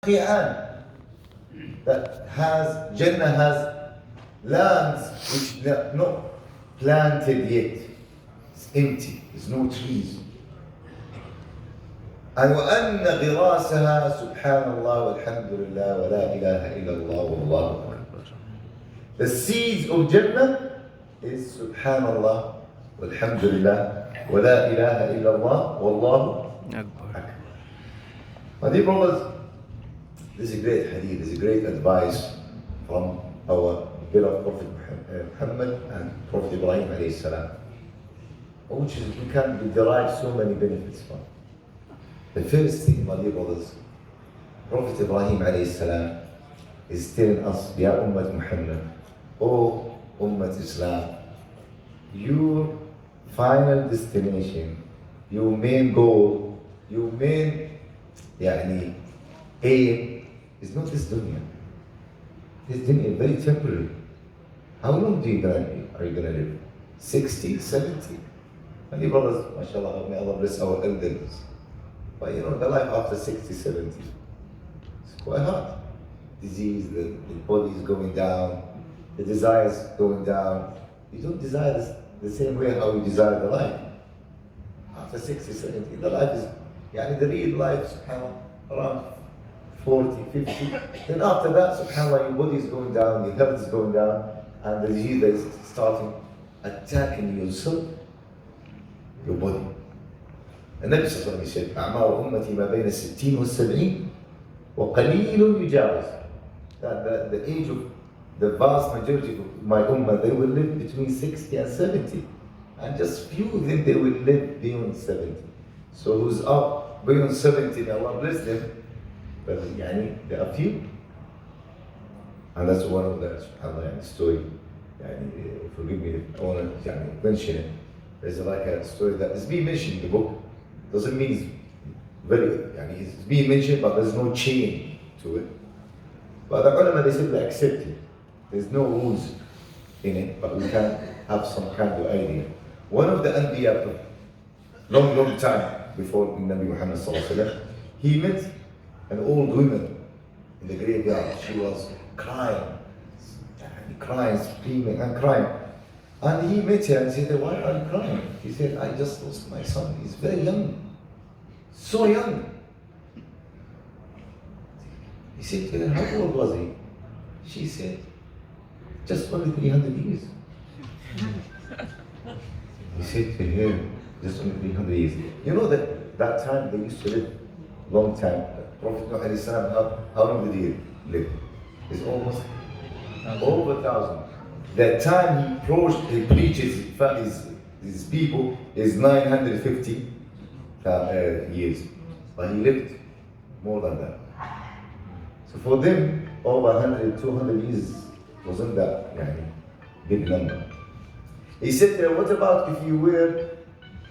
qi'an, that has, Jannah has lands which are not planted yet. It's empty, there's no trees. And وَأَنَّ غِرَاسَهَا Subhanallah walhamdulillah wa la ilaha illallah wallahu akbar. The seeds of Jannah is Subhanallah walhamdulillah wa la ilaha illallah wallahu akbar. My dear brothers, this is a great hadith, this is a great advice from our beloved Prophet Muhammad and Prophet Ibrahim alayhi salam, which is, we can derive so many benefits from. The first thing, my dear brothers, Prophet Ibrahim alayhi salam is telling us, Ya Ummat Muhammad, O Ummat Islam, your final destination, your main goal, your main aim is not this dunya. This dunya is very temporary. How long are you going to live? 60, 70? My dear brothers, mashallah, may Allah bless our elders. But you know, the life after 60, 70, it's quite hard. Disease, the body is going down, the desires going down. You don't desire this the same way how you desire the life. After 60, 70, the life is, the real life, subhanAllah, around 40, 50. Then after that, subhanAllah, your body is going down, your health is going down, and the disease is starting attacking yourself, your body. النبي صلى الله عليه وسلم said, أعمار أمتي ما بين 60 و70 وقليل يجاوز. That the age of the vast majority of my ummah, they will live between 60 and 70. And just few of them, they will live beyond 70. So who's up beyond 70, may Allah bless them. But there are few. And that's one of the subhanAllah story. Forgive me if I want to mention it. There's like a story that is being mentioned in the book. Doesn't mean it's very, it's being mentioned, but there's no chain to it. But the ulama, they said they accept it. There's no rules in it, but we can have some kind of idea. One of the Anbiya, long time before Nabi Muhammad sallallahu alaihi wasallam, he met an old woman in the graveyard. She was crying, screaming and crying. And he met her and said, why are you crying? He said, I just lost my son. He's very young. So young. He said to her, how old was he? She said, just only 300 years. He said to her, just only 300 years. You know that time they used to live long time. Prophet Nuh alayhi salam, how long did he live? It's almost over 1,000. The time he preaches his people is 950 years. But he lived more than that. So for them, over 100, 200 years wasn't that big number. He said, what about if you were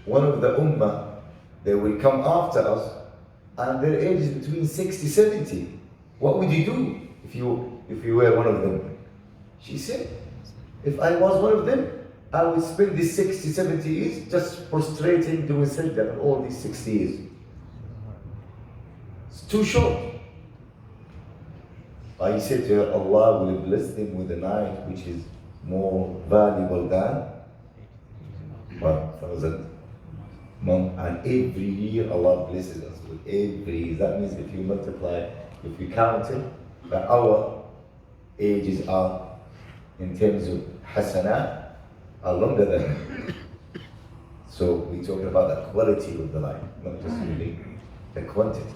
one of the ummah, they will come after us, and their age is between 60, 70. What would you do if you were one of them? She said, if I was one of them, I would spend these 60, 70 years just prostrating, doing sajda all these 60 years. It's too short. I said to her, Allah will bless them with a night which is more valuable than 1,000 months. And every year Allah blesses us with every. That means if you multiply, if you count it, that our ages are, in terms of hasanah, are longer than it. So we're talking about the quality of the life, not just really the quantity.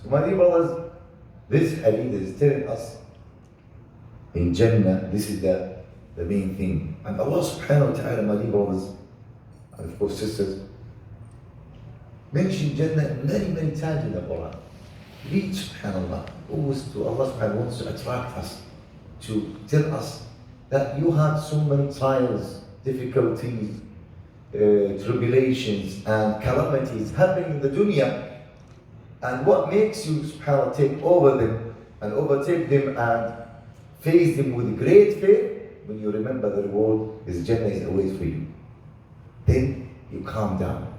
So my dear brothers, this hadith is telling us in Jannah, this is the main thing. And Allah subhanahu wa ta'ala, my dear brothers, and of course sisters, mentioned Jannah many times in the Quran. Read subhanallah, always to Allah subhanahu wa ta'ala wants to attract us, to tell us that you have so many trials, difficulties, tribulations and calamities happening in the dunya. And what makes you, subhanAllah, take over them and overtake them and face them with great faith? When you remember the reward is Jannah is always for you. Then you calm down.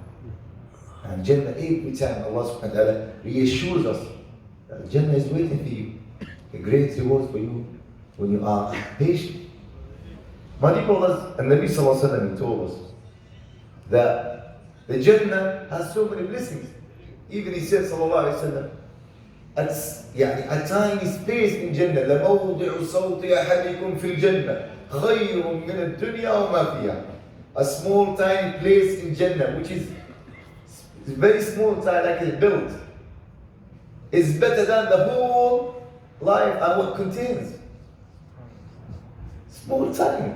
And Jannah, every time Allah subhanahu wa ta'ala reassures us that Jannah is waiting for you. A great reward for you when you are patient. My dear brothers, and Nabi Sallallahu Alaihi Wasallam told us that the Jannah has so many blessings. Even he said Sallallahu Alaihi Wasallam, a tiny space in Jannah, لَمَوْضِعُ صَوْتِ أَحَدِكُمْ فِي الْجَنَّةِ خَيْرٌ مِنَ الدُّنْيَا وَمَا فِيهَا. A small tiny place in Jannah, which is very small, tiny, like it's built, is better than the whole life and what contains. Small tiny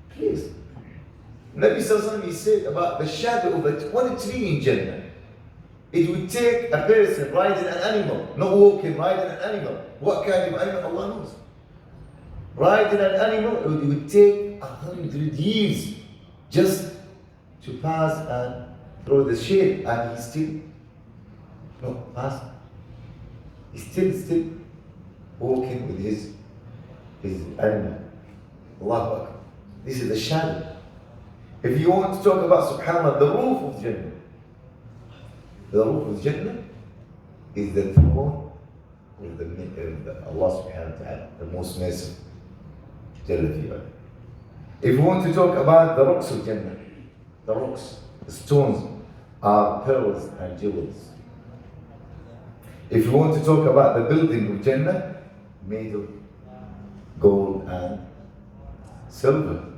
place. Nabi Sallallahu Alaihi Wasallam, he said about the shadow of one tree in Jannah. It would take a person riding an animal, not walking, riding an animal. What kind of animal? Allah knows. Riding an animal, it would take 100 years just to pass and throw the shade, and he's still not passing. He's still walking with his animal. Allahu Akbar. This is the shadow. If you want to talk about Subhanallah, the roof of Jannah, the roof of Jannah is the throne of Allah subhanahu wa ta'ala, the most merciful. If you want to talk about the rocks of Jannah, the rocks, the stones are pearls and jewels. If you want to talk about the building of Jannah, made of gold and silver.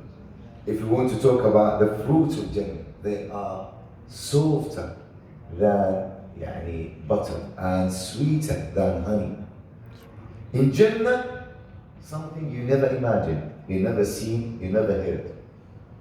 If you want to talk about the fruits of Jannah, they are softer than butter and sweeter than honey. In Jannah, something you never imagined, you never seen, you never heard.